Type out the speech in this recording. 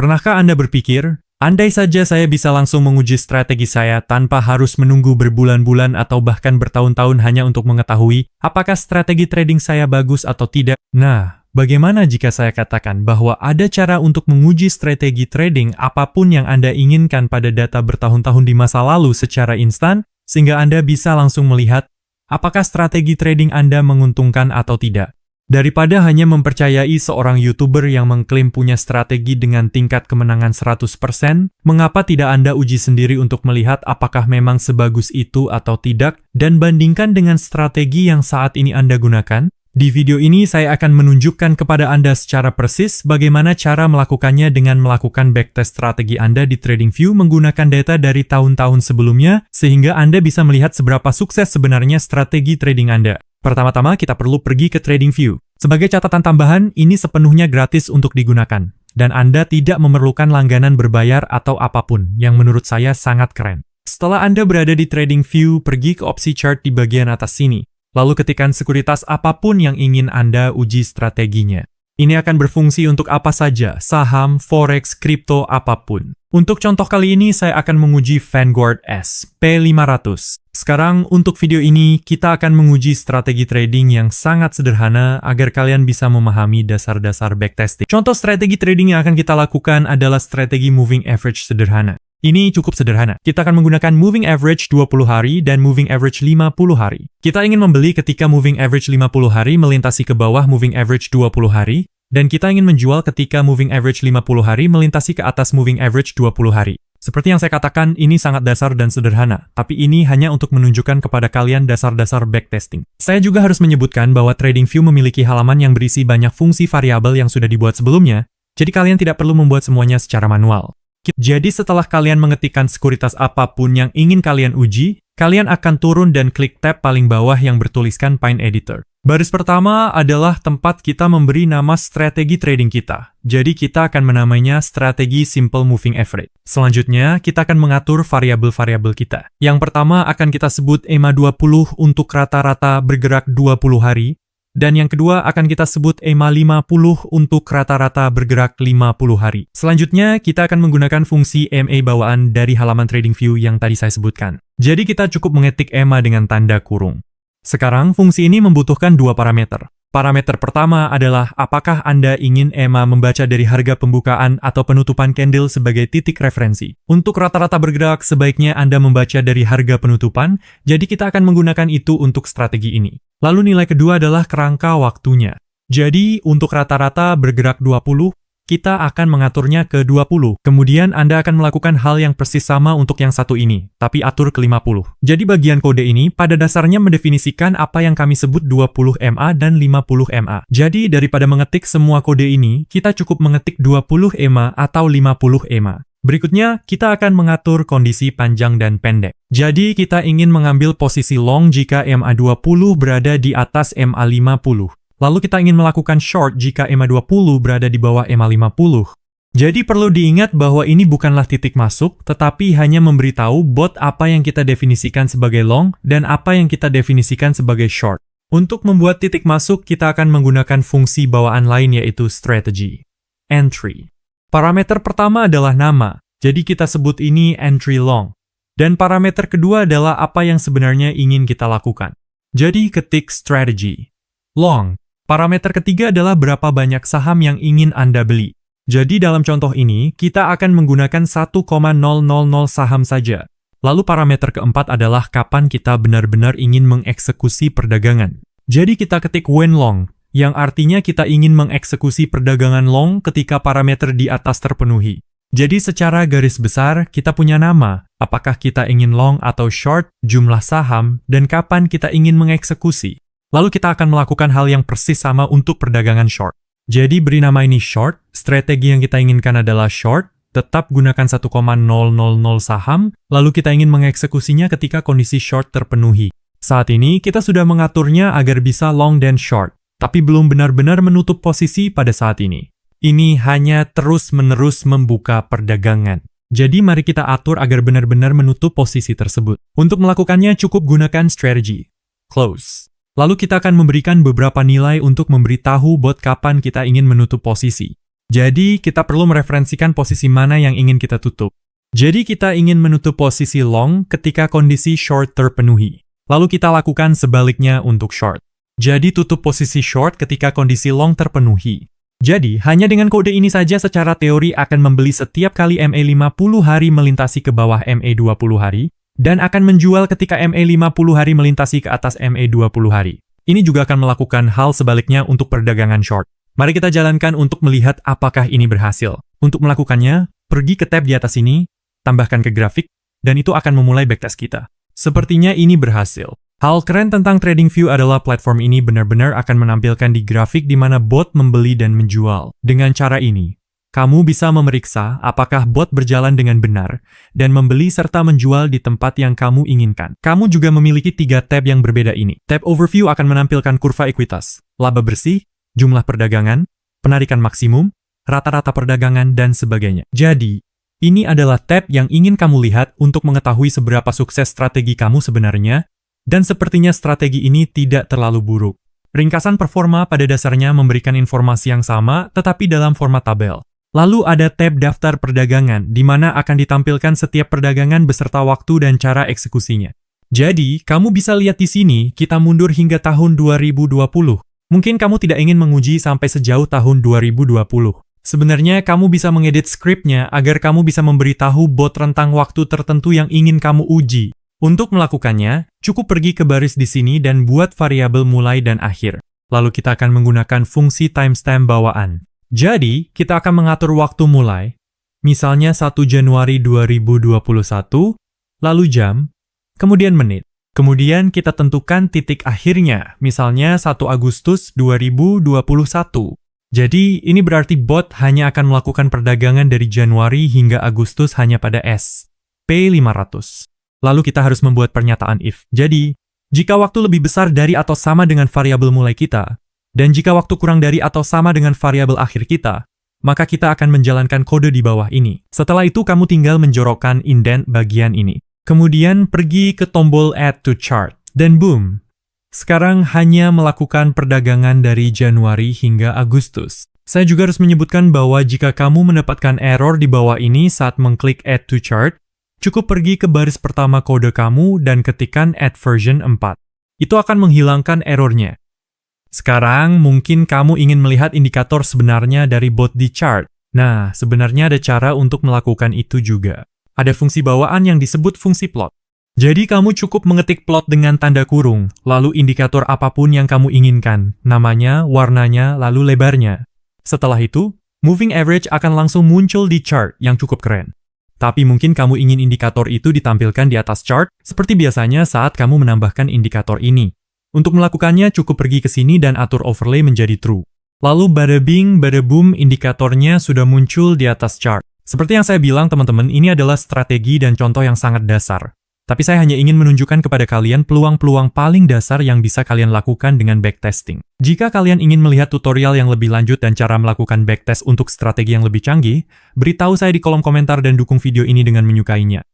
Pernahkah Anda berpikir, andai saja saya bisa langsung menguji strategi saya tanpa harus menunggu berbulan-bulan atau bahkan bertahun-tahun hanya untuk mengetahui apakah strategi trading saya bagus atau tidak? Nah, bagaimana jika saya katakan bahwa ada cara untuk menguji strategi trading apapun yang Anda inginkan pada data bertahun-tahun di masa lalu secara instan, sehingga Anda bisa langsung melihat apakah strategi trading Anda menguntungkan atau tidak? Daripada hanya mempercayai seorang YouTuber yang mengklaim punya strategi dengan tingkat kemenangan 100%, mengapa tidak Anda uji sendiri untuk melihat apakah memang sebagus itu atau tidak, dan bandingkan dengan strategi yang saat ini Anda gunakan? Di video ini saya akan menunjukkan kepada Anda secara persis bagaimana cara melakukannya dengan melakukan backtest strategi Anda di TradingView menggunakan data dari tahun-tahun sebelumnya, sehingga Anda bisa melihat seberapa sukses sebenarnya strategi trading Anda. Pertama-tama kita perlu pergi ke TradingView. Sebagai catatan tambahan, ini sepenuhnya gratis untuk digunakan, dan Anda tidak memerlukan langganan berbayar atau apapun, yang menurut saya sangat keren. Setelah Anda berada di TradingView, pergi ke opsi chart di bagian atas sini, lalu ketikkan sekuritas apapun yang ingin Anda uji strateginya. Ini akan berfungsi untuk apa saja, saham, forex, kripto, apapun. Untuk contoh kali ini, saya akan menguji Vanguard SP500. Sekarang, untuk video ini, kita akan menguji strategi trading yang sangat sederhana agar kalian bisa memahami dasar-dasar backtesting. Contoh strategi trading yang akan kita lakukan adalah strategi moving average sederhana. Ini cukup sederhana. Kita akan menggunakan moving average 20 hari dan moving average 50 hari. Kita ingin membeli ketika moving average 50 hari melintasi ke bawah moving average 20 hari, dan kita ingin menjual ketika moving average 50 hari melintasi ke atas moving average 20 hari. Seperti yang saya katakan, ini sangat dasar dan sederhana, tapi ini hanya untuk menunjukkan kepada kalian dasar-dasar backtesting. Saya juga harus menyebutkan bahwa TradingView memiliki halaman yang berisi banyak fungsi variabel yang sudah dibuat sebelumnya, jadi kalian tidak perlu membuat semuanya secara manual. Jadi setelah kalian mengetikkan sekuritas apapun yang ingin kalian uji, kalian akan turun dan klik tab paling bawah yang bertuliskan Find Editor. Baris pertama adalah tempat kita memberi nama strategi trading kita. Jadi kita akan menamainya strategi Simple Moving Average. Selanjutnya, kita akan mengatur variabel-variabel kita. Yang pertama akan kita sebut EMA 20 untuk rata-rata bergerak 20 hari. Dan yang kedua akan kita sebut EMA 50 untuk rata-rata bergerak 50 hari. Selanjutnya, kita akan menggunakan fungsi EMA bawaan dari halaman TradingView yang tadi saya sebutkan. Jadi kita cukup mengetik EMA dengan tanda kurung. Sekarang, fungsi ini membutuhkan dua parameter. Parameter pertama adalah apakah Anda ingin EMA membaca dari harga pembukaan atau penutupan candle sebagai titik referensi. Untuk rata-rata bergerak, sebaiknya Anda membaca dari harga penutupan, jadi kita akan menggunakan itu untuk strategi ini. Lalu nilai kedua adalah kerangka waktunya. Jadi, untuk rata-rata bergerak 20, kita akan mengaturnya ke 20. Kemudian Anda akan melakukan hal yang persis sama untuk yang satu ini, tapi atur ke 50. Jadi bagian kode ini pada dasarnya mendefinisikan apa yang kami sebut 20 MA dan 50 MA. Jadi daripada mengetik semua kode ini, kita cukup mengetik 20 EMA atau 50 EMA. Berikutnya, kita akan mengatur kondisi panjang dan pendek. Jadi kita ingin mengambil posisi long jika EMA 20 berada di atas EMA 50. Lalu kita ingin melakukan short jika EMA 20 berada di bawah EMA 50. Jadi perlu diingat bahwa ini bukanlah titik masuk, tetapi hanya memberitahu bot apa yang kita definisikan sebagai long dan apa yang kita definisikan sebagai short. Untuk membuat titik masuk, kita akan menggunakan fungsi bawaan lain yaitu strategy. Entry. Parameter pertama adalah nama, jadi kita sebut ini entry long. Dan parameter kedua adalah apa yang sebenarnya ingin kita lakukan. Jadi ketik strategy. Long. Parameter ketiga adalah berapa banyak saham yang ingin Anda beli. Jadi dalam contoh ini, kita akan menggunakan 1,000 saham saja. Lalu parameter keempat adalah kapan kita benar-benar ingin mengeksekusi perdagangan. Jadi kita ketik when long, yang artinya kita ingin mengeksekusi perdagangan long ketika parameter di atas terpenuhi. Jadi secara garis besar, kita punya nama, apakah kita ingin long atau short, jumlah saham, dan kapan kita ingin mengeksekusi. Lalu kita akan melakukan hal yang persis sama untuk perdagangan short. Jadi beri nama ini short, strategi yang kita inginkan adalah short, tetap gunakan 1,000 saham, lalu kita ingin mengeksekusinya ketika kondisi short terpenuhi. Saat ini kita sudah mengaturnya agar bisa long dan short, tapi belum benar-benar menutup posisi pada saat ini. Ini hanya terus-menerus membuka perdagangan. Jadi mari kita atur agar benar-benar menutup posisi tersebut. Untuk melakukannya cukup gunakan strategi. Close. Lalu kita akan memberikan beberapa nilai untuk memberitahu bot kapan kita ingin menutup posisi. Jadi, kita perlu mereferensikan posisi mana yang ingin kita tutup. Jadi, kita ingin menutup posisi long ketika kondisi short terpenuhi. Lalu kita lakukan sebaliknya untuk short. Jadi, tutup posisi short ketika kondisi long terpenuhi. Jadi, hanya dengan kode ini saja secara teori akan membeli setiap kali MA50 hari melintasi ke bawah MA20 hari, dan akan menjual ketika MA50 hari melintasi ke atas MA20 hari. Ini juga akan melakukan hal sebaliknya untuk perdagangan short. Mari kita jalankan untuk melihat apakah ini berhasil. Untuk melakukannya, pergi ke tab di atas ini, tambahkan ke grafik, dan itu akan memulai backtest kita. Sepertinya ini berhasil. Hal keren tentang TradingView adalah platform ini benar-benar akan menampilkan di grafik di mana bot membeli dan menjual. Dengan cara ini, kamu bisa memeriksa apakah bot berjalan dengan benar dan membeli serta menjual di tempat yang kamu inginkan. Kamu juga memiliki 3 tab yang berbeda ini. Tab Overview akan menampilkan kurva ekuitas, laba bersih, jumlah perdagangan, penarikan maksimum, rata-rata perdagangan, dan sebagainya. Jadi, ini adalah tab yang ingin kamu lihat untuk mengetahui seberapa sukses strategi kamu sebenarnya, dan sepertinya strategi ini tidak terlalu buruk. Ringkasan performa pada dasarnya memberikan informasi yang sama, tetapi dalam format tabel. Lalu ada tab daftar perdagangan, di mana akan ditampilkan setiap perdagangan beserta waktu dan cara eksekusinya. Jadi, kamu bisa lihat di sini, kita mundur hingga tahun 2020. Mungkin kamu tidak ingin menguji sampai sejauh tahun 2020. Sebenarnya, kamu bisa mengedit skripnya agar kamu bisa memberitahu bot rentang waktu tertentu yang ingin kamu uji. Untuk melakukannya, cukup pergi ke baris di sini dan buat variabel mulai dan akhir. Lalu kita akan menggunakan fungsi timestamp bawaan. Jadi, kita akan mengatur waktu mulai, misalnya 1 Januari 2021, lalu jam, kemudian menit. Kemudian kita tentukan titik akhirnya, misalnya 1 Agustus 2021. Jadi, ini berarti bot hanya akan melakukan perdagangan dari Januari hingga Agustus hanya pada SP500. Lalu kita harus membuat pernyataan if. Jadi, jika waktu lebih besar dari atau sama dengan variabel mulai kita, dan jika waktu kurang dari atau sama dengan variabel akhir kita, maka kita akan menjalankan kode di bawah ini. Setelah itu, kamu tinggal menjorokkan indent bagian ini. Kemudian, pergi ke tombol Add to Chart. Dan boom! Sekarang hanya melakukan perdagangan dari Januari hingga Agustus. Saya juga harus menyebutkan bahwa jika kamu mendapatkan error di bawah ini saat mengklik Add to Chart, cukup pergi ke baris pertama kode kamu dan ketikkan Add version 4. Itu akan menghilangkan errornya. Sekarang mungkin kamu ingin melihat indikator sebenarnya dari bot di chart. Nah, sebenarnya ada cara untuk melakukan itu juga. Ada fungsi bawaan yang disebut fungsi plot. Jadi kamu cukup mengetik plot dengan tanda kurung, lalu indikator apapun yang kamu inginkan, namanya, warnanya, lalu lebarnya. Setelah itu, moving average akan langsung muncul di chart yang cukup keren. Tapi mungkin kamu ingin indikator itu ditampilkan di atas chart, seperti biasanya saat kamu menambahkan indikator ini. Untuk melakukannya, cukup pergi ke sini dan atur overlay menjadi true. Lalu bada bing, bada boom, indikatornya sudah muncul di atas chart. Seperti yang saya bilang, teman-teman, ini adalah strategi dan contoh yang sangat dasar. Tapi saya hanya ingin menunjukkan kepada kalian peluang-peluang paling dasar yang bisa kalian lakukan dengan backtesting. Jika kalian ingin melihat tutorial yang lebih lanjut dan cara melakukan backtest untuk strategi yang lebih canggih, beritahu saya di kolom komentar dan dukung video ini dengan menyukainya.